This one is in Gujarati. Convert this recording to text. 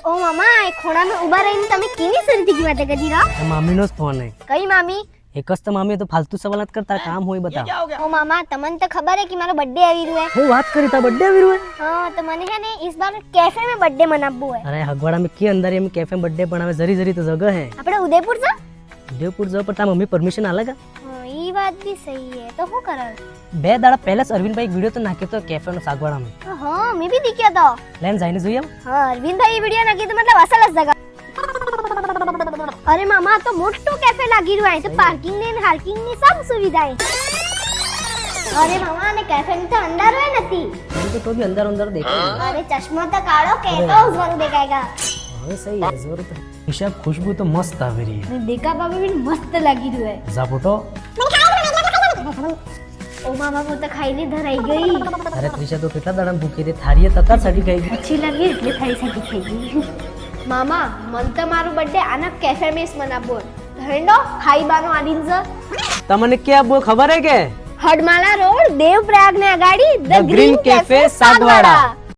ओ मामा ए खोड़ा में उभा रहीने તમે કેની સરીથી વાતે કરી રહ્યા? મામીનો જ ફોન હે. કઈ મામી? એક જ તો મામી તો ફાલતુ સવાલ કરતા કામ હોય બતા. ओ मामा તમને તો ખબર હે કે મારો બર્થડે આવી રહ્યો હે. હું વાત કરી તા બર્થડે આવી રહ્યો હે. हां तो મને है ने इस बार कैफे में बर्थडे मनाबू है. અરે હગવાડા में કે અંદર એમ કેફે બર્થડે પણ હવે જરી જરી તો જગહ હે. આપણે ઉદયપુર જા? ઉદયપુર જાવ પણ તા મમ્મી પરમિશન આલેગા? हां ई बात भी सही है तो હું કરાવ? બે દાડા પહેલા જ અરવિંદભાઈ વિડિયો તો નાખ્યો તો કેફે નો સાગવાડામાં. हां मैं भी दिखा था. લેન જઈને જોઈએ આમ. हां अरविंद भाई वीडियो नाखी तो मतलब असल जगह. अरे मामा तो मोटो कैफे लागी રહ્યો है तो पार्किंग ने हार्किंग ની सब सुविधाएं. अरे मामा ने कैफे में तो अंदर है नती. તો બી અંદર અંદર દેખાય. अरे चश्मा तो काढ़ो के तो उजवारू देखाएगा. હવે સહી હે જોર તો. હિસાબ ખુશ્બુ તો મસ્ત આવી રહી मैं देखा बाबा भी मस्त लागी રહ્યો है. હે. જા ફોટો. ओ मामा वो तो खाई ने धराई गई. અરે ત્રિષા તો કેટલા દાડા ભૂખી રહી થારીએ તતા સડી ગઈ. अच्छी लगी એટલે ખાઈ સકી થઈ ગઈ. મામા મન તો મારું બર્થડે આના કેફે મેસ મનાબો. ધરણો ખાઈ બાનો આદિન જ. તમને કે બો ખબર હે કે હડમાલા રોડ દેવપ્રયાગ ને અગાડી ધ ગ્રીન કેફે સાગવાડા.